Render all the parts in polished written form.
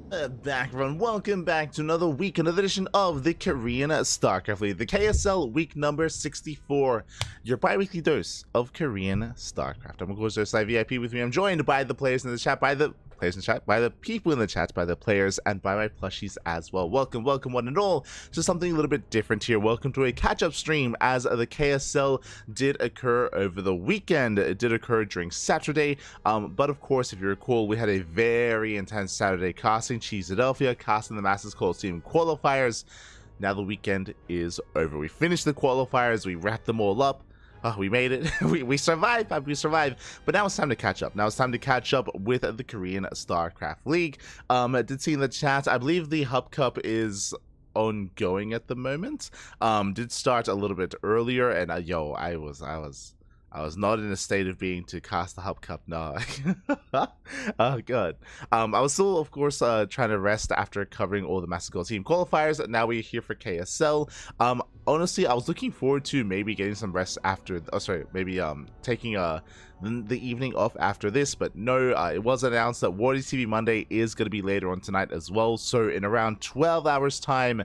Back everyone, welcome back to another week, another edition of the Korean StarCraft League, the KSL week number 64, your bi-weekly dose of Korean StarCraft. I'm of course Side VIP. With me, I'm joined by the players in the chat, by the people in the chat, by the players, and by my plushies as well. Welcome one and all to something a little bit different here. Welcome to a catch-up stream, as the KSL did occur over the weekend. It did occur during Saturday, but of course, if you recall, we had a very intense Saturday casting Philadelphia, casting the Masters Coliseum qualifiers. Now the weekend is over. We finished the qualifiers, we wrapped them all up. We made it. we survived. We survived. But now it's time to catch up. Now it's time to catch up with the Korean StarCraft League. I did see in the chat, I believe the Hub Cup is ongoing at the moment. Did start a little bit earlier, and I was not in a state of being to cast the Hub Cup. No. Oh god. I was still, of course, trying to rest after covering all the Master Gold Team qualifiers. Now we're here for KSL. Honestly, I was looking forward to maybe getting some rest after. Oh, sorry, maybe taking the evening off after this, but no, it was announced that Wardy TV Monday is going to be later on tonight as well. So in around 12 hours time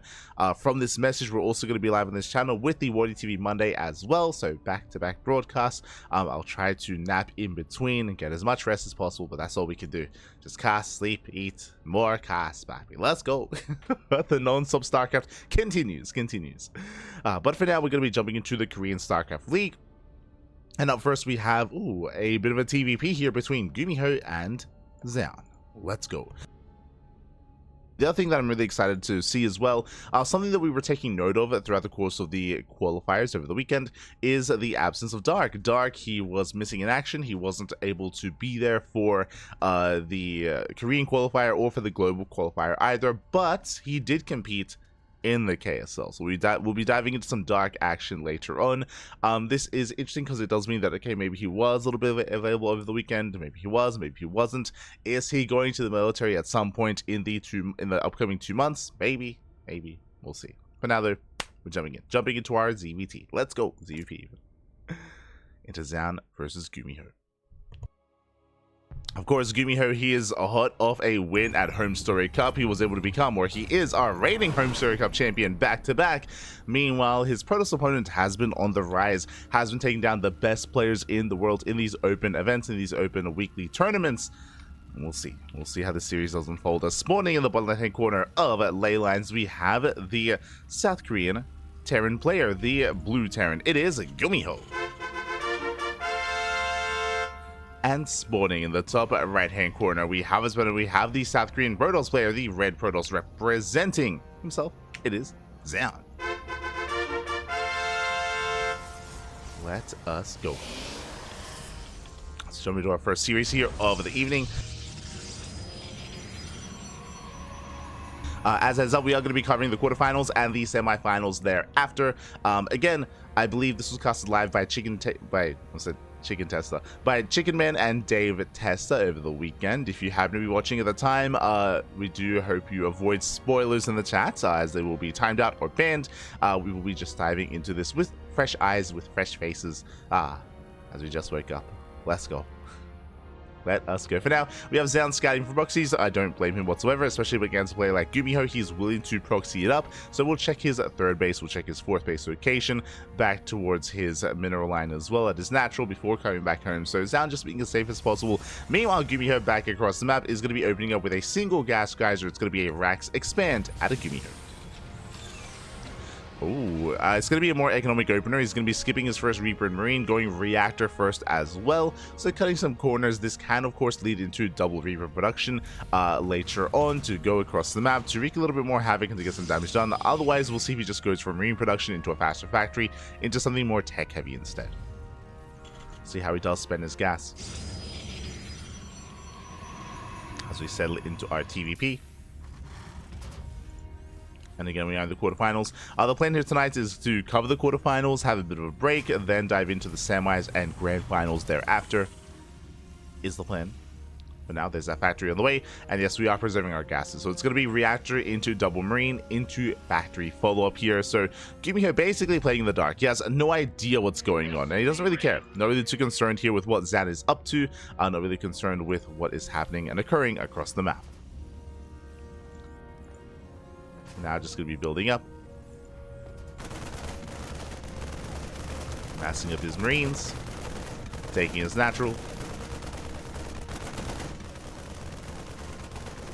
from this message, we're also going to be live on this channel with the Wardy TV Monday as well. So back-to-back broadcasts. I'll try to nap in between and get as much rest as possible, but that's all we can do. Just cast, sleep, eat, more cast, baby. Let's go. The non-stop StarCraft continues. But for now, we're going to be jumping into the Korean StarCraft League. And up first, we have a bit of a TvP here between GuMiho and Zoun. Let's go. The other thing that I'm really excited to see as well, something that we were taking note of throughout the course of the qualifiers over the weekend, is the absence of Dark. Dark, he was missing in action. He wasn't able to be there for the Korean qualifier or for the global qualifier either, but he did compete in the KSL. So we'll be diving into some Dark action later on. This is interesting because it does mean that, okay, maybe he was a little bit available over the weekend, maybe he was, maybe he wasn't. Is he going to the military at some point in the upcoming 2 months? Maybe, we'll see. For now though, we're jumping into our ZVT. Let's go, ZVP. Into Zoun versus GuMiho. Of course, GuMiho, he is hot off a win at Home Story Cup. He was able to become, or he is our reigning Home Story Cup champion back-to-back. Meanwhile, his Protoss opponent has been on the rise, has been taking down the best players in the world in these open events, in these open weekly tournaments. And we'll see how the series does unfold. Spawning in the bottom left-hand corner of ley lines, we have the South Korean Terran player, the blue Terran. It is GuMiho. And spawning in the top right-hand corner, we have the South Korean Protoss player, the red Protoss, representing himself. It is Zoun. Let us go. Let's jump into our first series here of the evening. As heads up, we are going to be covering the quarterfinals and the semifinals thereafter. Again, I believe this was casted live by Chicken Man and Dave Testa over the weekend. If you happen to be watching at the time, we do hope you avoid spoilers in the chat, as they will be timed out or banned. We will be just diving into this with fresh eyes, with fresh faces, as we just woke up. Let's go. Let us go. For now, we have Zoun scouting for proxies. I don't blame him whatsoever, especially against a player like GuMiho. He's willing to proxy it up. So we'll check his third base, we'll check his fourth base location, back towards his mineral line as well at his natural before coming back home. So Zoun just being as safe as possible. Meanwhile, GuMiho back across the map is going to be opening up with a single gas geyser. It's going to be a Rax expand at a GuMiho. It's going to be a more economic opener. He's going to be skipping his first Reaper and Marine, going Reactor first as well. So cutting some corners. This can, of course, lead into double Reaper production later on to go across the map to wreak a little bit more havoc and to get some damage done. Otherwise, we'll see if he just goes from Marine production into a faster factory, into something more tech-heavy instead. See how he does spend his gas. As we settle into our TvP. And again, we are in the quarterfinals. The plan here tonight is to cover the quarterfinals, have a bit of a break, and then dive into the semis and grand finals thereafter, is the plan. But now there's that factory on the way, and yes, we are preserving our gases. So it's going to be Reactor into double Marine into factory follow-up here. So GuMiho basically playing in the dark. He has no idea what's going on, and he doesn't really care. Not really too concerned here with what Zoun is up to. Not really concerned with what is happening and occurring across the map. Now just going to be building up. Massing up his Marines. Taking his natural.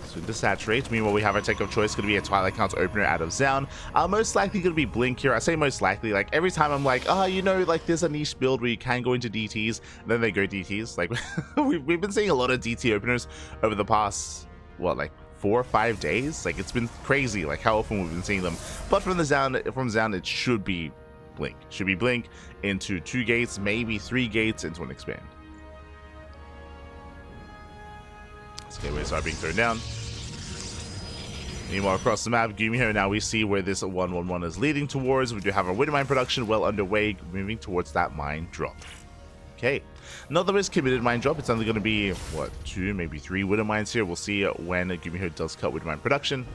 Soon to saturate. Meanwhile, we have our tech of choice. Going to be a Twilight Count opener out of Zoun. Most likely going to be Blink here. I say most likely. Like, every time I'm like, oh, you know, like, there's a niche build where you can go into DTs. And then they go DTs. Like, we've been seeing a lot of DT openers over the past, what, like, 4 or 5 days? Like, it's been crazy, like, how often we've been seeing them. But from Zoun, it should be Blink. Should be Blink into 2 gates, maybe 3 gates into an expand. Let's get away, start being thrown down. Meanwhile, across the map, GuMiho, now we see where this 1-1-1 is leading towards. We do have our Widow Mine production well underway, moving towards that mine drop. Okay, not the most committed mine drop. It's only going to be, what, 2, maybe 3 Widow Mines here. We'll see when GuMiho does cut Widow Mine production.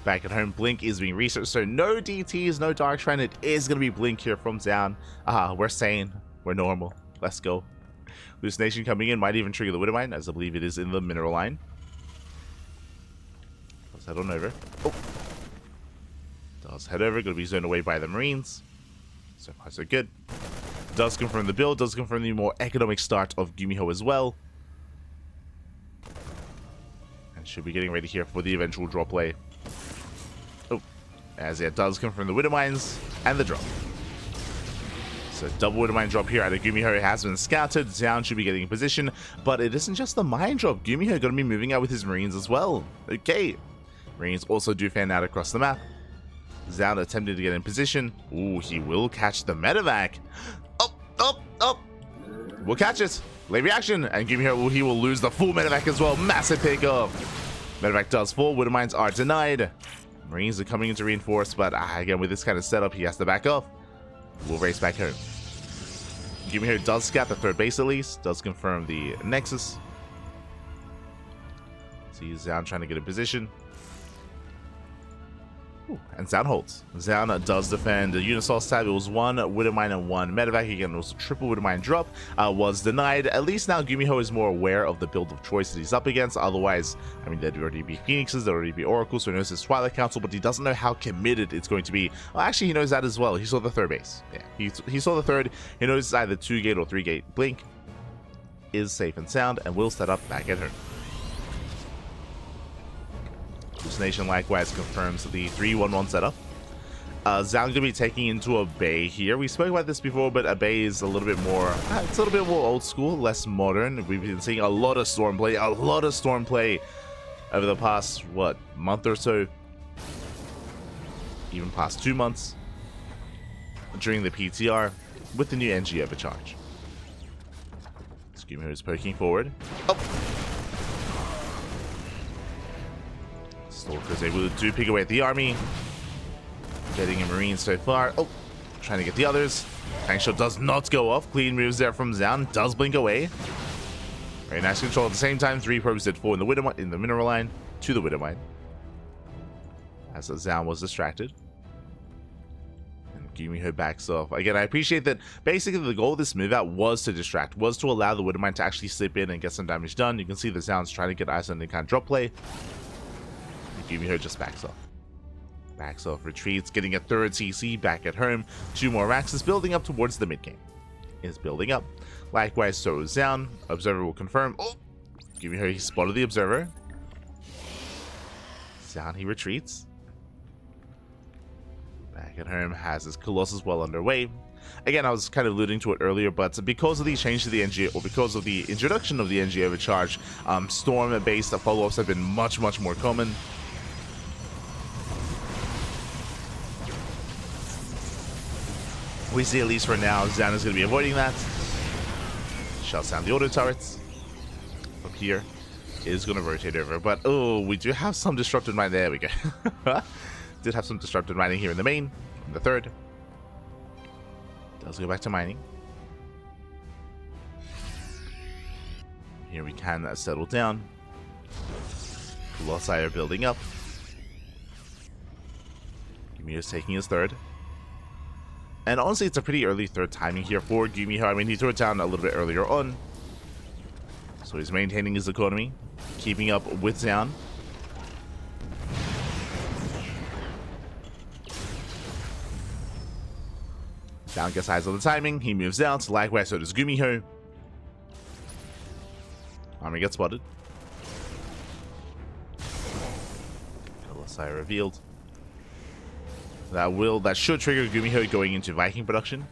Back at home, Blink is being researched, so no DTs, no Dark Shrine. It is going to be Blink here from Zoun. We're sane. We're normal. Let's go. Hallucination coming in. Might even trigger the Widow Mine, as I believe it is in the mineral line. Let's head on over. Oh. Does head over. Going to be zoned away by the Marines. So far, so good. Does confirm the build. Does confirm the more economic start of GuMiho as well. And should be getting ready here for the eventual drop play. Oh. As it does confirm the Widow Mines and the drop. So double Widow Mine drop here out of GuMiho has been scouted. Zoun should be getting in position. But it isn't just the mine drop. GuMiho going to be moving out with his Marines as well. Okay. Marines also do fan out across the map. Zoun attempted to get in position. Ooh, he will catch the medevac. Oh. We'll catch it. Late reaction. And GuMiho, he will lose the full medevac as well. Massive pickup. Medevac does fall. Widow Mines are denied. Marines are coming in to reinforce. But again, with this kind of setup, he has to back off. We'll race back home. GuMiho does scout the 3rd base at least. Does confirm the Nexus. See Zoun trying to get in position. Ooh, and Zoun holds. Zoun does defend the Unisol stab. It was 1 Widow Mine and 1 medevac. Again, it was a triple Widow Mine drop. Was denied. At least now GuMiho is more aware of the build of choice that he's up against. Otherwise, I mean, there'd already be Phoenixes, there'd already be Oracles, so he knows his Twilight Council, but he doesn't know how committed it's going to be. Well, actually, he knows that as well. He saw the 3rd base. Yeah, he saw the 3rd. He knows it's either 2 gate or 3 gate. Blink is safe and sound, and will set up back at home. Hallucination likewise confirms the 3-1-1 setup. Zoun going to be taking into a bay here. We spoke about this before, but a bay is a little bit more, it's a little bit more old school, less modern. We've been seeing a lot of storm play, over the past, what, month or so, even past 2 months during the PTR with the new NG overcharge. GuMiho is poking forward. Oh! Stalker's able to pick away at the army. Getting a Marine so far. Oh, trying to get the others. Tank shot does not go off. Clean moves there from Zoun. Does blink away. Very nice control at the same time. 3 probes did 4 in the mineral line to the Widow Mine. As Zoun was distracted. And GuMiho backs off. Again, I appreciate that basically the goal of this move out was to distract, was to allow the Widow Mine to actually slip in and get some damage done. You can see the Zoun's trying to get eyes on the kind of drop play. GuMiho just backs off. Backs off, retreats, getting a 3rd CC back at home. 2 more racks is building up towards the mid game. Is building up. Likewise, so is Zoun. Observer will confirm. Oh! GuMiho, he spotted the Observer. Zoun, he retreats. Back at home, has his Colossus well underway. Again, I was kind of alluding to it earlier, but because of these changes to the NG, or because of the introduction of the NG overcharge, storm-based follow-ups have been much more common. We see, at least for now, Zoun is going to be avoiding that. Shuts down the auto turrets. From here is going to rotate over. But, oh, we do have some disrupted mining. There we go. Did have some disrupted mining here in the main. In the 3rd. Does go back to mining. Here we can settle down. Colossi are building up. GuMiho is taking his 3rd. And honestly, it's a pretty early 3rd timing here for GuMiho. I mean, he threw it down a little bit earlier on. So he's maintaining his economy, keeping up with Zoun. Zoun gets eyes on the timing. He moves out. Likewise, so does GuMiho. Army gets spotted. Colossi revealed. That should trigger GuMiho going into Viking production.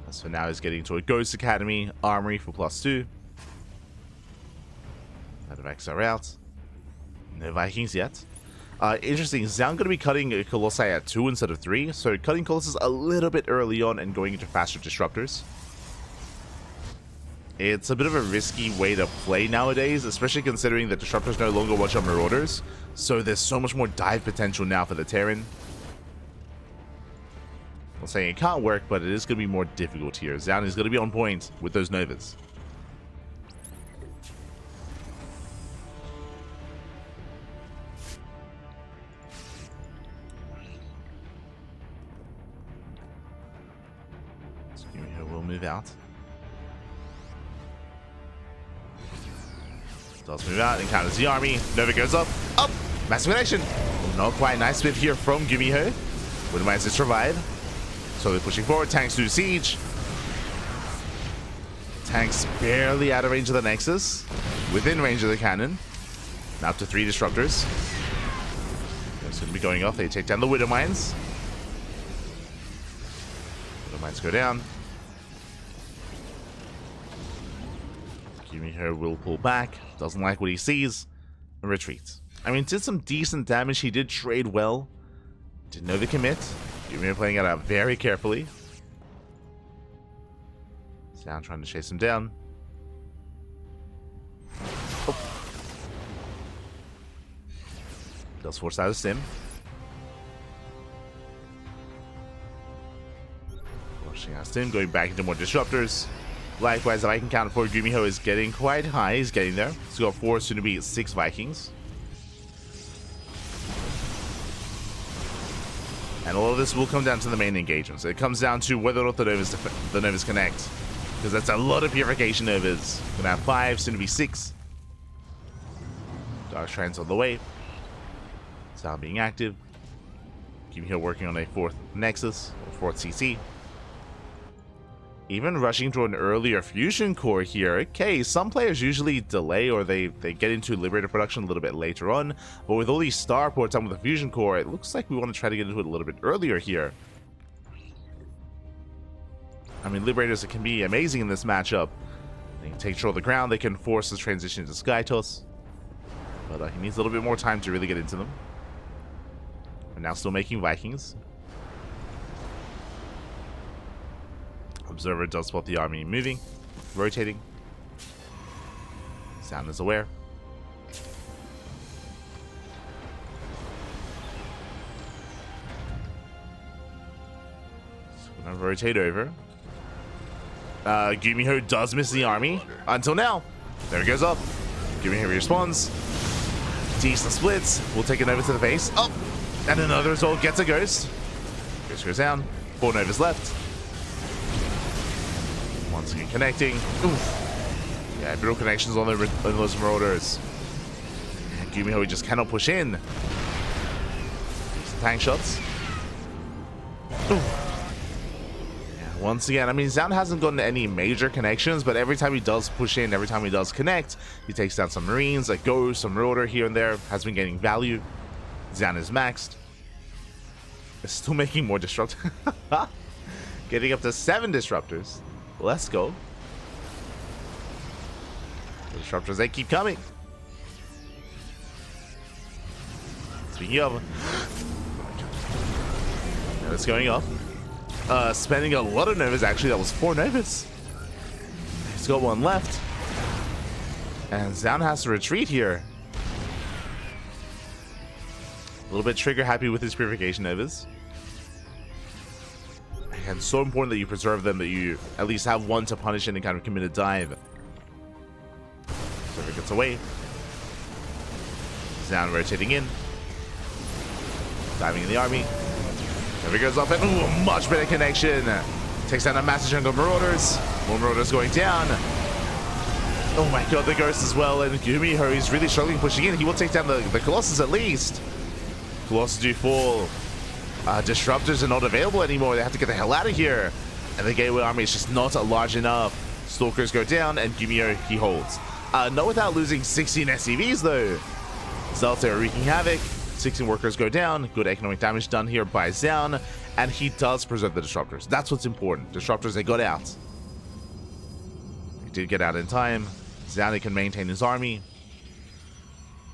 As for now, he's getting to a Ghost Academy Armory for +2. Medivacs are out. No Vikings yet. Interesting, Zoun going to be cutting Colossi at 2 instead of 3, so cutting Colossus a little bit early on and going into faster disruptors. It's a bit of a risky way to play nowadays, especially considering that disruptors no longer watch on Marauders, so there's so much more dive potential now for the Terran. I'm saying it can't work, but it is going to be more difficult here. Zoun is going to be on point with those Novas. GuMiho will move out. Does move out, encounters the army. Nova goes up. Up! Massive connection! Not quite. Nice whip here from GuMiho. Wouldn't mind to survive. So they're pushing forward. Tanks do siege. Tanks barely out of range of the Nexus. Within range of the cannon. Now up to 3 disruptors. It's going to be going off. They take down the Widow Mines. Widow Mines go down. GuMiho will pull back. Doesn't like what he sees. And retreats. I mean, did some decent damage. He did trade well. Didn't know the commit. GuMiho playing it out very carefully. Zoun trying to chase him down. Oh. Does force out a stim. Forcing out a stim, going back into more disruptors. Likewise, the Viking count for GuMiho is getting quite high. He's getting there. He's got 4, soon to be 6 Vikings. And all of this will come down to the main engagements. It comes down to whether or not the Novas connect. Because that's a lot of Purification Novas. Gonna have 5, soon to be 6. Dark Shrines on the way. Zoun being active. GuMiho working on a 4th Nexus, or 4th CC. Even rushing to an earlier fusion core here. Okay, some players usually delay or they get into Liberator production a little bit later on. But with all these starports on with the fusion core, it looks like we want to try to get into it a little bit earlier here. I mean, Liberators can be amazing in this matchup. They can take control of the ground, they can force the transition into Skytos. But he needs a little bit more time to really get into them. And now still making Vikings. Observer does spot the army moving, rotating. Zoun is aware. So gonna rotate over. GuMiho does miss the army until now. There he goes up. GuMiho responds. Decent splits. We'll take it over to the base. Oh, and another assault gets a ghost. Ghost goes down. 4 Novas left. Once again connecting. Oof. Yeah, brutal connections on those Marauders. And GuMiho just cannot push in. Some tank shots. Oof. Yeah, once again, I mean, Zoun hasn't gotten any major connections, but every time he does push in, every time he does connect, he takes down some Marines, a Ghost, some Marauder here and there, has been getting value. Zoun is maxed. It's still making more disruptors. Getting up to 7 disruptors. Let's go. The disruptors, they keep coming. Speaking of, now it's going up. Spending a lot of Novas, actually. That was 4 Novas. He's got 1 left. And Zoun has to retreat here. A little bit trigger happy with his Purification Novas. And so important that you preserve them, that you at least have 1 to punish and kind of commit a dive. So he gets away. Zoun rotating in. Diving in the army. There he goes up and ooh, much better connection. Takes down a massive chunk of Marauders. More Marauders going down. Oh my god, the Ghost as well. And GuMiho, he's really struggling pushing in. He will take down the Colossus at least. Colossus do fall. Disruptors are not available anymore. They have to get the hell out of here. And the Gateway Army is just not large enough. Stalkers go down, and GuMiho, he holds. Not without losing 16 SCVs, though. Zelta are wreaking havoc. 16 workers go down. Good economic damage done here by Zoun. And he does preserve the Disruptors. That's what's important. Disruptors, they got out. He did get out in time. Zoun can maintain his army.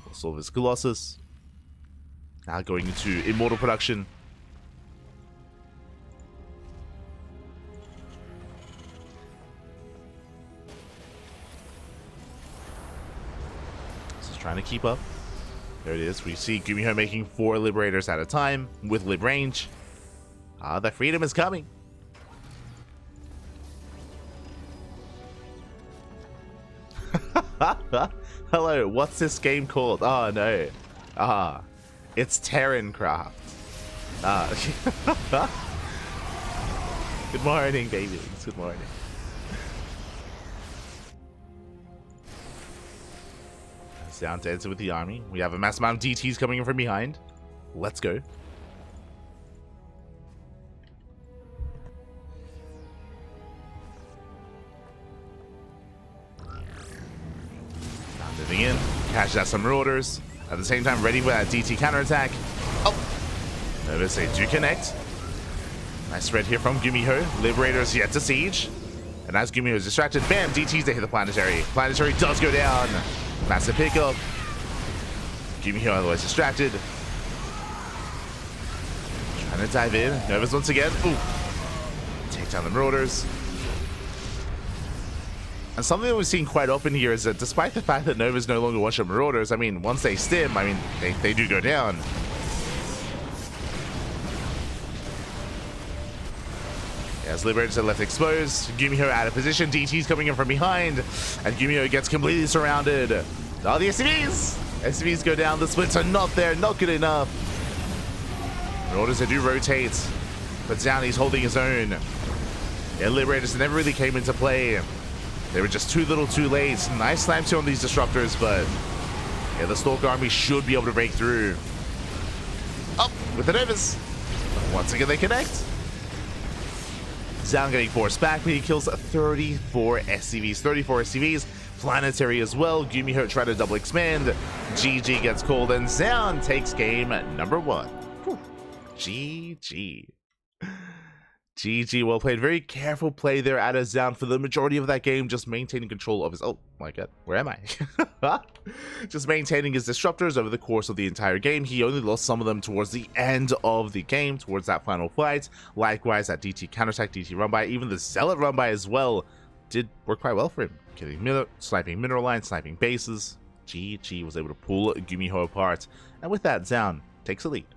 We'll solve his Colossus. Now going into Immortal production. Just trying to keep up. There it is. We see GuMiho making 4 Liberators at a time with lib range. The freedom is coming. Hello, what's this game called? Oh no. It's TerraCraft. Good morning, babies. Good morning. Down to enter with the army. We have a mass amount of DTs coming in from behind. Let's go. Now moving in. Catches out some Marauders. At the same time, ready for that DT counterattack. Oh! Notice they do connect. Nice spread here from GuMiho. Liberators yet to siege. And as GuMiho is distracted, bam! DTs to hit the Planetary. Planetary does go down. Massive pickup. GuMiho otherwise distracted. Trying to dive in. Nervous once again. Ooh. Take down the Marauders. And something that we've seen quite often here is that despite the fact that Nova's no longer one-shot Marauders, I mean, once they stim, I mean, they do go down. As Liberators are left exposed, GuMiho out of position, DT's coming in from behind, and GuMiho gets completely surrounded. Oh, the SCVs! SCVs go down, the splits are not there, not good enough. Marauders, they do rotate, but Zoun, holding his own. Yeah, Liberators never really came into play. They were just too little too late. Nice slam on these Disruptors, but yeah, the Stalker army should be able to break through. Oh, with the Novas. Once again, they connect. Zoun getting forced back, but he kills 34 SCVs. 34 SCVs. Planetary as well. GuMiho try to double expand. GG gets called, and Zoun takes game number 1. Whew. GG. GG, well played. Very careful play there out of Zoun for the majority of that game, just maintaining control of his... Oh my god, where am I? Just maintaining his Disruptors over the course of the entire game. He only lost some of them towards the end of the game, towards that final fight. Likewise, that DT counterattack, DT run-by, even the Zealot run-by as well, did work quite well for him. Killing sniping mineral lines, sniping bases. GG was able to pull GuMiho apart. And with that, Zoun takes a lead.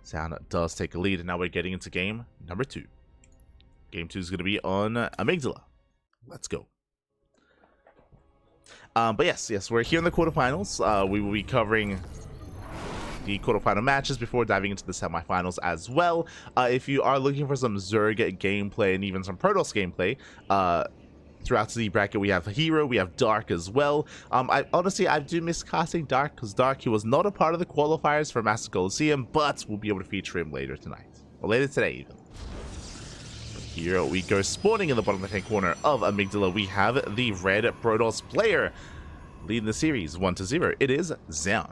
Zoun does take a lead, and now we're getting into game number 2. Game 2 is going to be on Amygdala. Let's go. But yes, we're here in the quarterfinals. We will be covering the quarterfinal matches before diving into the semifinals as well. If you are looking for some Zerg gameplay and even some Protoss gameplay, throughout the bracket, we have Hero, we have Dark as well. I do miss casting Dark, because Dark, he was not a part of the qualifiers for Master Coliseum, but we'll be able to feature him later tonight, or later today even. But here we go, spawning in the bottom left-hand corner of Amygdala, we have the red Protoss player leading the series 1-0. It is Zoun.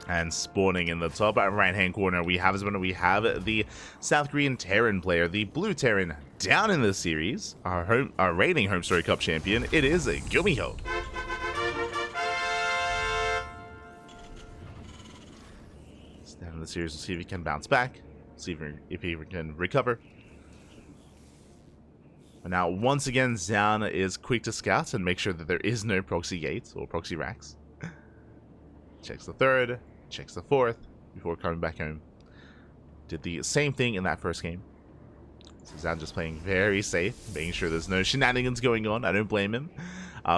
And spawning in the top right-hand corner, we have the South Korean Terran player, the blue Terran, down in the series, our reigning Home Story Cup champion. It is GuMiho. Down in the series, we'll see if he can bounce back, see if he can recover. But now, once again, Zoun is quick to scout and make sure that there is no proxy gates or proxy racks. Checks the third. Checks the fourth before coming back home. Did the same thing in that first game. So Zoun just playing very safe, making sure there's no shenanigans going on. I don't blame him.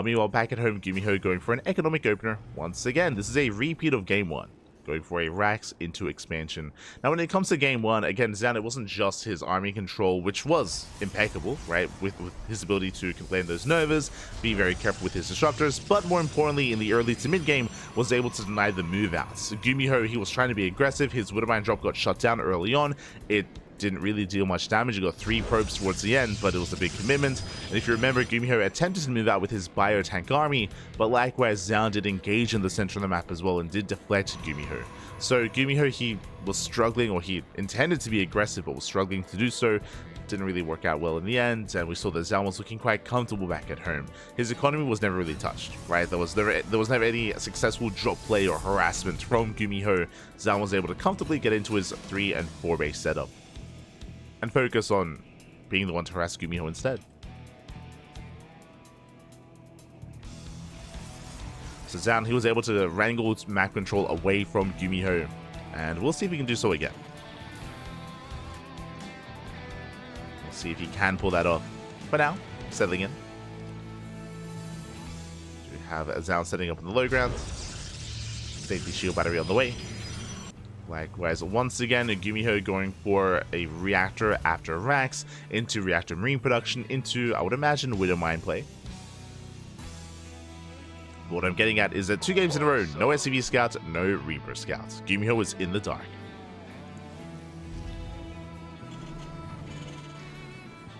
Meanwhile, back at home, GuMiho going for an economic opener. Once again, this is a repeat of game 1. going for a Rax into expansion. Now, when it comes to game one, again, Zoun, it wasn't just his army control, which was impeccable, right? With his ability to land those Novas, be very careful with his disruptors, but more importantly, in the early to mid game, was able to deny the move outs. GuMiho, he was trying to be aggressive. His Widowmine drop got shut down early on. It didn't really deal much damage. He got 3 probes towards the end, but it was a big commitment. And if you remember, GuMiho attempted to move out with his bio-tank army, but likewise, Zoun did engage in the center of the map as well and did deflect GuMiho. So GuMiho, he was struggling, or he intended to be aggressive, but was struggling to do so. Didn't really work out well in the end, and we saw that Zoun was looking quite comfortable back at home. His economy was never really touched, right? There was never any successful drop play or harassment from GuMiho. Zoun was able to comfortably get into his 3 and 4 base setup and focus on being the one to harass GuMiho instead. So Zoun, he was able to wrangle map control away from GuMiho, and we'll see if he can do so again. We'll see if he can pull that off. For now, settling in. We have Zoun setting up in the low ground. Safety shield battery on the way. Likewise, once again, GuMiho going for a reactor after Rax into reactor marine production into, I would imagine, Widow Mine play. But what I'm getting at is that 2 games in a row, no SCV scouts, no Reaper scouts. GuMiho is in the dark.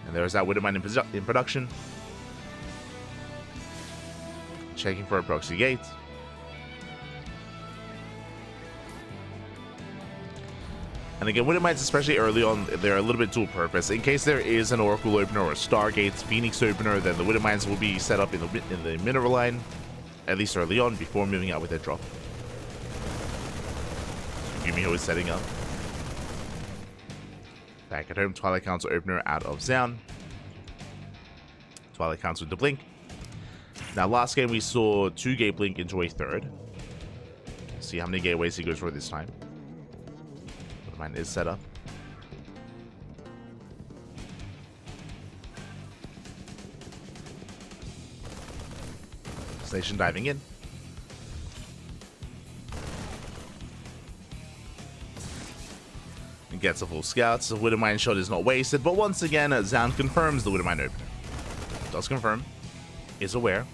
And there's that Widow Mine in production. Checking for a proxy gate. And again, Widow Mines, especially early on, they're a little bit dual purpose. In case there is an Oracle opener or a Stargate Phoenix opener, then the Widow Mines will be set up in the mineral line, at least early on, before moving out with their drop. GuMiho is setting up. Back at home, Twilight Council opener out of Zoun. Twilight Council with the blink. Now, last game we saw 2 gate blink into a 3rd. See how many gateways he goes for this time. Mine is set up. Station diving in. And gets a full scout, so Widow Mine shot is not wasted, but once again, Zoun confirms the Widow Mine opener. Does confirm. Is aware.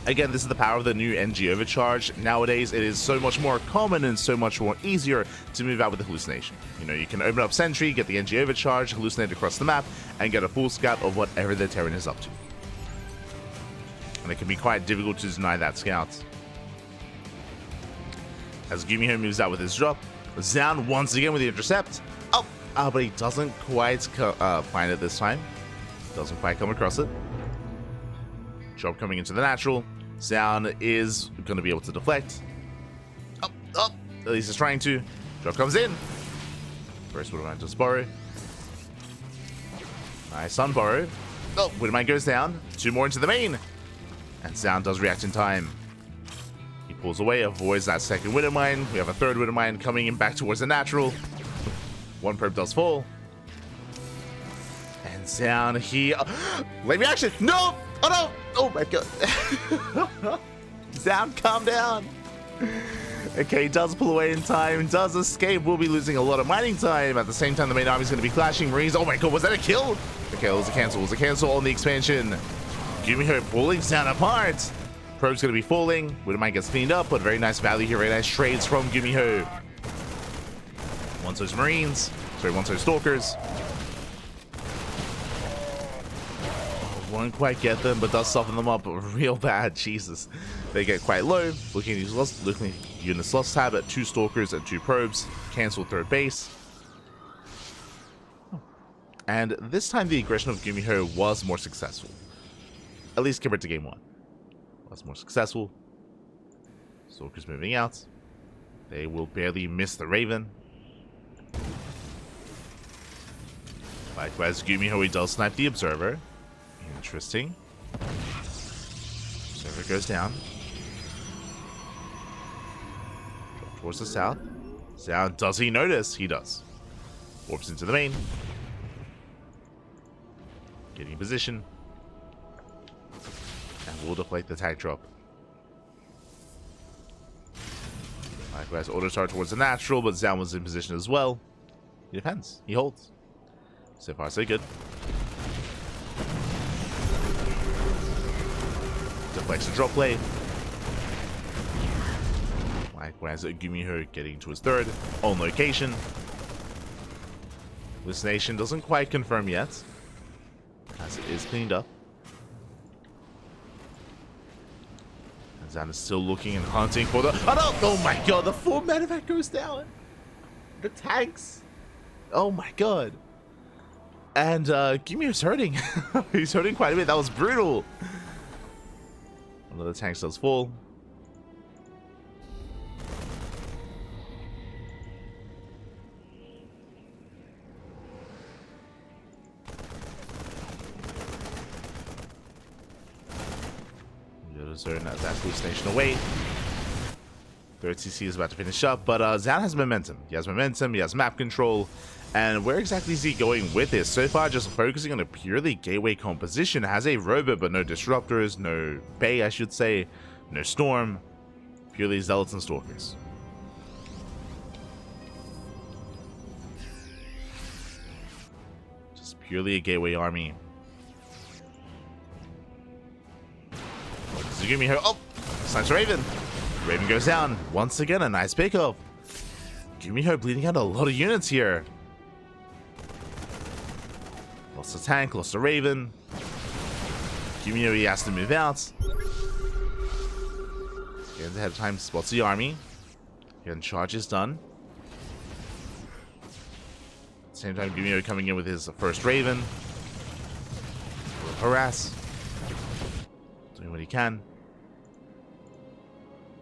Again, this is the power of the new NG overcharge. Nowadays, it is so much more common and so much more easier to move out with the hallucination. You know, you can open up Sentry, get the NG overcharge, hallucinate across the map, and get a full scout of whatever the Terran is up to. And it can be quite difficult to deny that scout. As GuMiho moves out with his drop, Zoun once again with the intercept. Oh, but he doesn't quite find it this time. Doesn't quite come across it. Drop coming into the natural. Zoun is going to be able to deflect. At least he's trying to. Drop comes in. First Widowmine does borrow. Nice on borrow. Oh, Widowmine goes down. 2 more into the main. And Zoun does react in time. He pulls away, avoids that second Widowmine. We have a 3rd Widowmine coming in back towards the natural. 1 probe does fall. And Zoun, he... late reaction! No! Oh no! Oh my god. Zoun, calm down. Okay, does pull away in time, does escape. We'll be losing a lot of mining time. At the same time, the main army is going to be clashing. Marines, oh my god, was that a kill? Okay, it was a cancel. It was a cancel on the expansion. GuMiho pulling Zoun apart. Probe's going to be falling. Widowmine gets cleaned up, but very nice value here. Very nice trades from GuMiho. Once those Marines. Sorry, once those Stalkers. Won't quite get them, but does soften them up real bad. Jesus. They get quite low. Looking at units lost tab at 2 Stalkers and 2 Probes. Cancel 3rd base. And this time the aggression of GuMiho was more successful. At least compared to game 1. Was more successful. Stalkers moving out. They will barely miss the Raven. Likewise, GuMiho, he does snipe the Observer. Interesting. Observer goes down. Drop towards the south. Zoun, does he notice? He does. Warps into the main. Getting in position. And will deflect the tag drop. Likewise, auto start towards the natural, but Zoun was in position as well. He defends. He holds. So far, so good. Deflects the drop play. Likewise, GuMiho getting to his third on location. Hallucination doesn't quite confirm yet, as it is cleaned up. And Zoun is still looking and hunting for the... Oh my god, the full medevac goes down. The tanks. Oh my god. And GuMiho's hurting. He's hurting quite a bit. That was brutal. One of the tanks does fall. Zoun at that hallucination away. Third CC is about to finish up, but Zoun has momentum. He has momentum, he has map control, and where exactly is he going with this? So far, just focusing on a purely gateway composition. Has a robot, but no disruptors, no bay, I should say, no storm, purely zealots and stalkers. Just purely a gateway army. GuMiho. Oh! Sniper Raven. Raven goes down. Once again, a nice pickup. GuMiho bleeding out a lot of units here. Lost a tank, lost a Raven. GuMiho, he has to move out. Gets ahead of time, spots the army. Again, charge is done. At the same time, GuMiho coming in with his first Raven. Will harass. Doing what he can.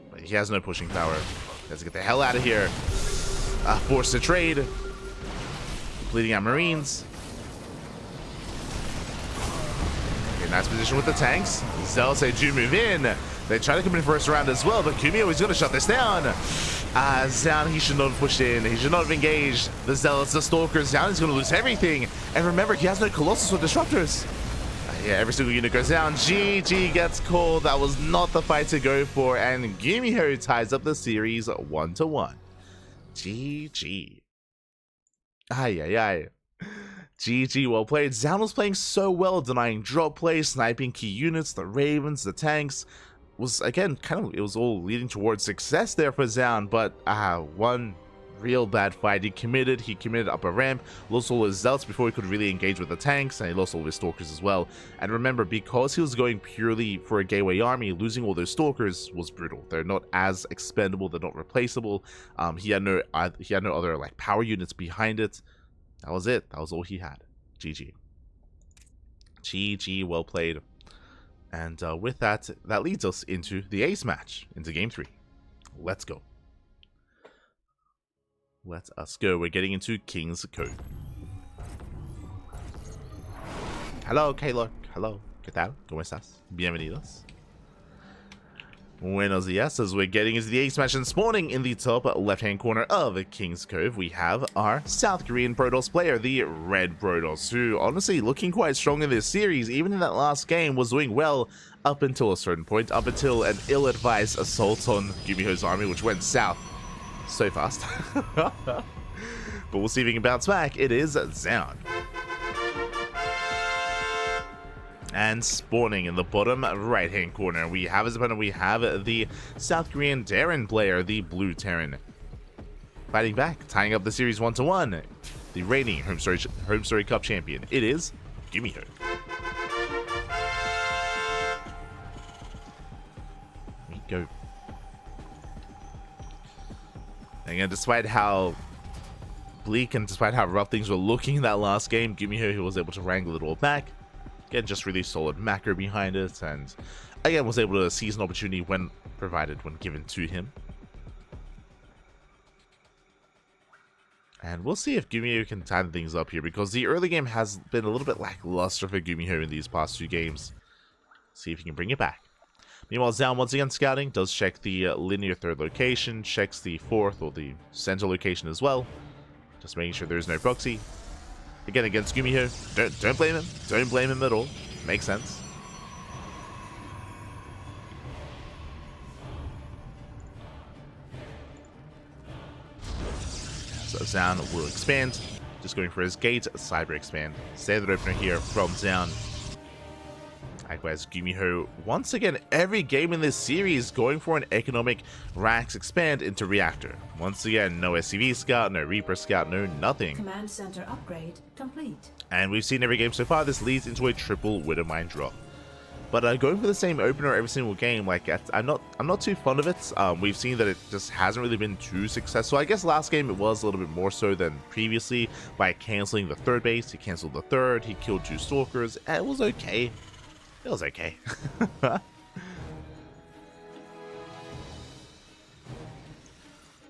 But he has no pushing power. He has to get the hell out of here. Forced to trade. Bleeding out Marines. Okay, nice position with the tanks. Zealots, they do move in. They try to come in first round as well, but GuMiho is going to shut this down. Zoun, he should not have pushed in. He should not have engaged the Zealots, the Stalkers. Zoun is going to lose everything. And remember, he has no Colossus or Disruptors. Yeah, every single unit goes down. GG gets called. That was not the fight to go for. And GuMiho ties up the series 1-1. GG. Ay. GG, well played. Zoun was playing so well, denying drop play, sniping key units, the Ravens, the tanks. Was, again, it was all leading towards success there for Zoun, but one real bad fight. He committed up a ramp, lost all his zealots before he could really engage with the tanks, and he lost all his stalkers as well. And remember, because he was going purely for a gateway army, losing all those stalkers was brutal. They're not as expendable, they're not replaceable. He had no other like power units behind it. That was it. That was all he had. GG. GG, well played. And with that, that leads us into the ace match, into game 3. Let's go. Let us go. We're getting into King's Cove. Hello, Kayla. Hello. ¿Qué tal? ¿Cómo estás? Bienvenidos. Buenos días, as we're getting into the ace match and spawning in the top left-hand corner of King's Cove, we have our South Korean Protoss player, the Red Protoss, who honestly looking quite strong in this series. Even in that last game was doing well up until a certain point, up until an ill-advised assault on GuMiho's army, which went south so fast. But we'll see if he can bounce back. It is Zoun. And spawning in the bottom right-hand corner, we have as opponent, we have the South Korean Terran player, the Blue Terran. Fighting back, tying up the series 1-1, the reigning Home Story Cup champion. It is GuMiho. Here we go. And again, despite how bleak and despite how rough things were looking in that last game, GuMiho, he was able to wrangle it all back. Again, just really solid macro behind it, and again was able to seize an opportunity when given to him. And we'll see if GuMiho can tighten things up here, because the early game has been a little bit lackluster for GuMiho in these past 2 games. See if he can bring it back. Meanwhile, Zoun once again scouting, does check the linear 3rd location, checks the 4th or the center location as well, just making sure there is no proxy. Again, against GuMiho, don't blame him. Don't blame him at all. Makes sense. Zoun will expand. Just going for his gate, cyber expand. Standard opener here from Zoun. Likewise, GuMiho, once again, every game in this series going for an economic Rax expand into Reactor. Once again, no SCV Scout, no Reaper Scout, no nothing. Command center upgrade complete. And we've seen every game so far, this leads into a triple Widowmine drop. But going for the same opener every single game, like I'm not too fond of it. We've seen that it just hasn't really been too successful. I guess last game it was a little bit more so than previously by canceling the third base. He canceled the third. He killed 2 Stalkers. It was okay. It was okay.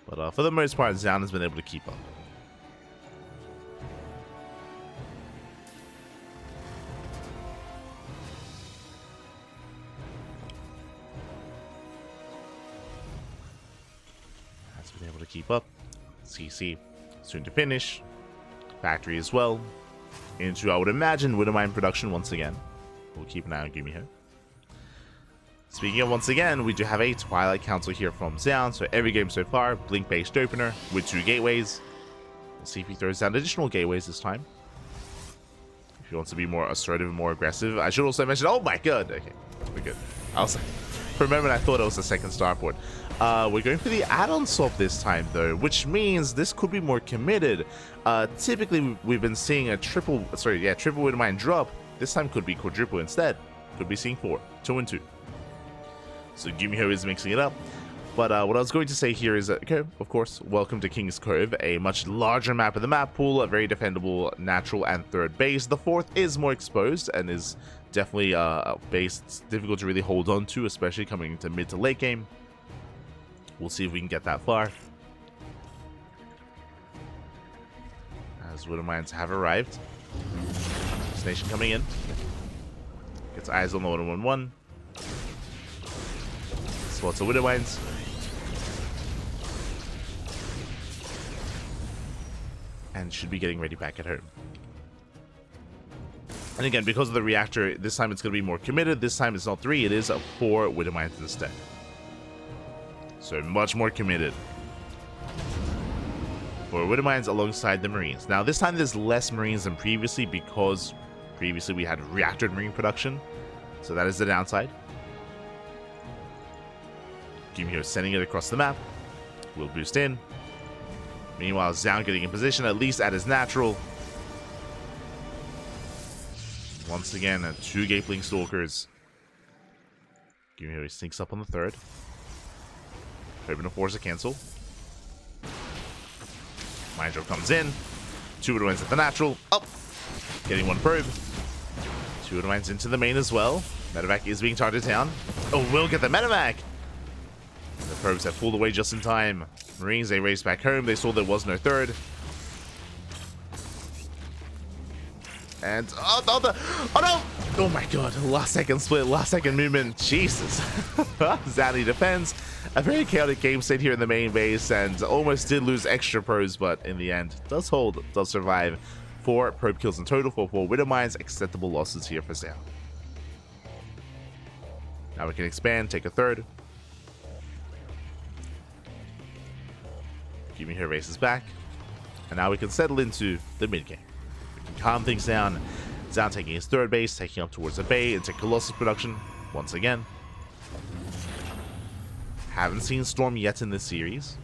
But for the most part, Zoun has been able to keep up. Has been able to keep up. CC soon to finish. Factory as well. Into, I would imagine, Widowmine production once again. We'll keep an eye on GuMiho. Speaking of once again, we do have a Twilight Council here from Zoun. So every game so far, Blink-based opener with 2 gateways. We'll see if he throws down additional gateways this time. If he wants to be more assertive and more aggressive. I should also mention, oh my god, okay, we're good. For a moment I thought it was the second starport. We're going for the add-on swap this time though, which means this could be more committed. Typically we've been seeing a triple Widowmine drop. This time could be quadruple instead. Could be seeing 4, 2 and 2. So GuMiho is mixing it up. But what I was going to say here is that, okay, of course, welcome to King's Cove, a much larger map of the map pool, a very defendable natural and third base. The fourth is more exposed and is definitely a base it's difficult to really hold on to, especially coming into mid to late game. We'll see if we can get that far. As Widowmines have arrived. Nation coming in. Gets eyes on the 1-1-1. Spots of Widowmines. And should be getting ready back at home. And again, because of the reactor, this time it's going to be more committed. This time it's not 3, it is 4 Widowmines instead. So much more committed. 4 Widowmines alongside the Marines. Now this time there's less Marines than previously because previously we had reactor Marine production. So that is the downside. GuMiho sending it across the map. We'll boost in. Meanwhile, Zoun getting in position, at least at his natural. Once again, 2 Gateling Stalkers. GuMiho sneaks up on the third. Hoping to force a cancel. Mind Drop comes in. 2 Widowmines at the natural. Up. Getting 1 probe. 2 Widowmines into the main as well. Medevac is being targeted down. Oh, we'll get the Medevac. And the probes have pulled away just in time. Marines, they raced back home. They saw there was no third. And, oh no! Oh my god, last second split, last second movement. Jesus. Zoun defends. A very chaotic game state here in the main base and almost did lose extra probes, but in the end, does hold, does survive. 4 probe kills in total for 4 Widowmines. Acceptable losses here for Zoun. Now we can expand, take a third. GuMiho races back. And now we can settle into the mid game. We can calm things down. Zoun taking his third base, taking up towards the bay into Colossus production once again. Haven't seen Storm yet in this series.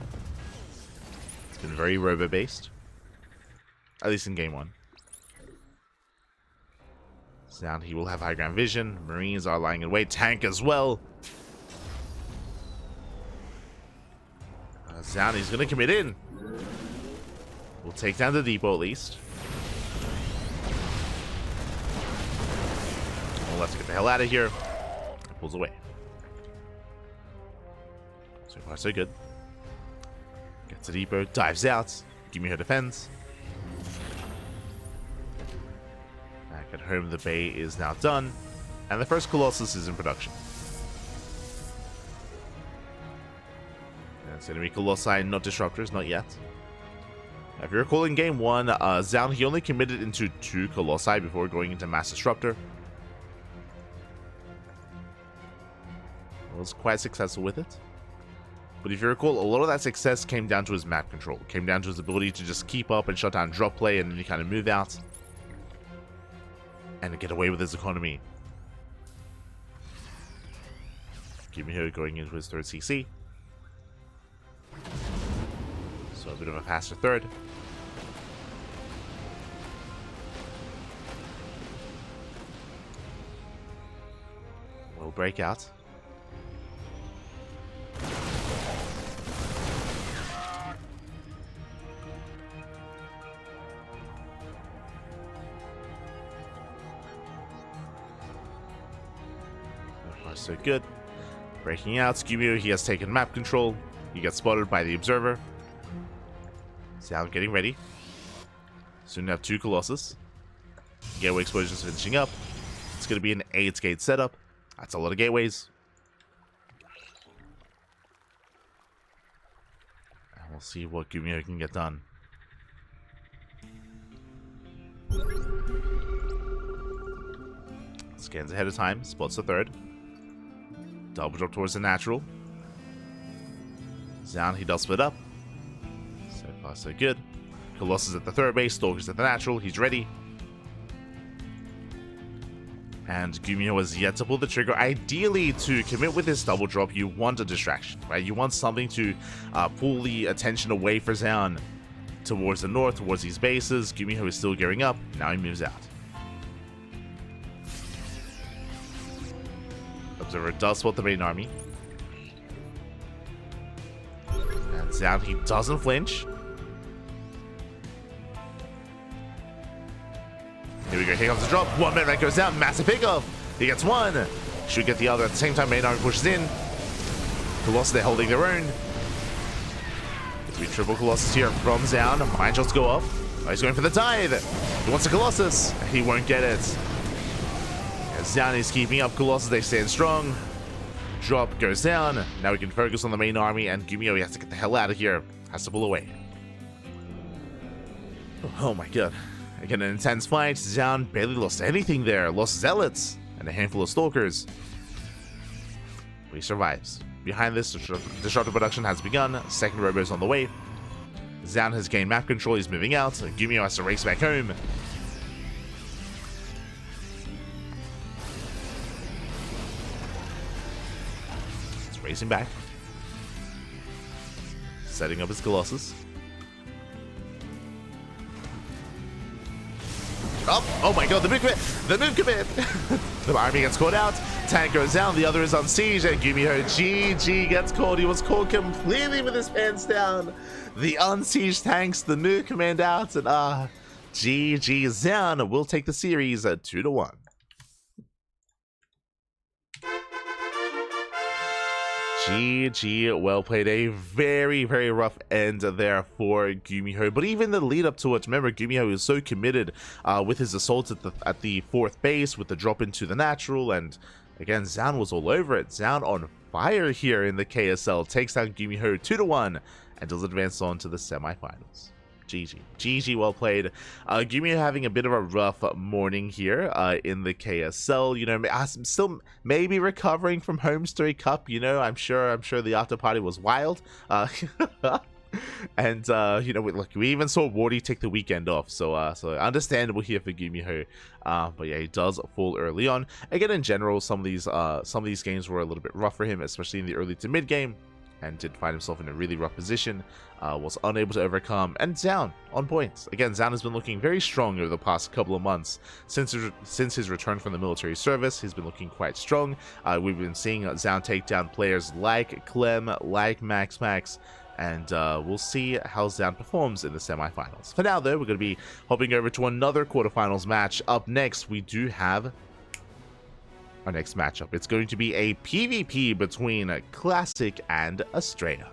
It's been very robo based. At least in game 1. Zoun, he will have high ground vision. Marines are lying in wait. Tank as well. Zoun, he's going to commit in. We'll take down the depot at least. Well, let's get the hell out of here. Pulls away. So far, so good. Gets the depot, dives out. GuMiho defends. Back at home, the bay is now done. And the first Colossus is in production. It's enemy Colossi, not Disruptors, not yet. If you recall in game 1, Zoun, he only committed into 2 Colossi before going into Mass Disruptor. Was quite successful with it. But if you recall, a lot of that success came down to his map control. It came down to his ability to just keep up and shut down drop play and then you kind of move out and get away with his economy. GuMiho going into his third CC. So a bit of a faster third. Will break out. So good. Breaking out, GuMiho, he has taken map control. He gets spotted by the observer. Zoun getting ready. Soon have 2 Colossus. Gateway explosions finishing up. It's going to be an 8-gate setup. That's a lot of gateways. And we'll see what GuMiho can get done. Scans ahead of time, spots the third. Double drop towards the natural. Zoun, he does split up. So far, so good. Colossus at the third base, Stalkers at the natural. He's ready. And GuMiho has yet to pull the trigger. Ideally, to commit with this double drop, you want a distraction, right? You want something to pull the attention away for Zoun towards the north, towards these bases. GuMiho is still gearing up. Now he moves out. Observer does spot the main army. And Zoun, he doesn't flinch. Here we go, here comes the drop. 1 minute rank goes down, massive pickoff. He gets 1. Should get the other at the same time. Main army pushes in. Colossus, they're holding their own. 3 triple Colossus here from Zoun. Mine shots go off. Oh, he's going for the dive. He wants a Colossus. He won't get it. Zoun is keeping up. Colossus, they stand strong. Drop goes down. Now we can focus on the main army, and GuMiho, he has to get the hell out of here. Has to pull away. Oh my god. Again, an intense fight. Zoun barely lost anything there. Lost Zealots and a handful of Stalkers. But he survives. Behind this, disruptive production has begun. Second robo is on the way. Zoun has gained map control. He's moving out. GuMiho has to race back home. Racing back. Setting up his Colossus. Oh my god, the move commit! The move commit! The army gets caught out. Tank goes down, the other is on siege, and GuMiho GG gets caught. He was caught completely with his pants down. The unsieged tanks, the new command out, and GG. Zoun will take the series at 2-1. GG, well played. A very, very rough end there for GuMiho. But even the lead up to it, remember, GuMiho was so committed with his assaults at the fourth base, with the drop into the natural, and again, Zoun was all over it. Zoun on fire here in the KSL, takes down GuMiho 2-1, and does advance on to the semifinals. GG. GG, well played. GuMiho having a bit of a rough morning here in the KSL. You know, I'm still maybe recovering from Home Story Cup. You know, I'm sure the after party was wild. And you know, look, we even saw Wardy take the weekend off, so understandable here for GuMiho. But yeah, he does fall early on. Again, in general, some of these games were a little bit rough for him, especially in the early to mid game, and did find himself in a really rough position. Was unable to overcome. And Zoun on points. Again, Zoun has been looking very strong over the past couple of months. Since his return from the military service, he's been looking quite strong. We've been seeing Zoun take down players like Clem, like Max, and we'll see how Zoun performs in the semifinals. For now, though, we're going to be hopping over to another quarterfinals match. Up next, we do have our next matchup. It's going to be a PvP between Classic and Estrella.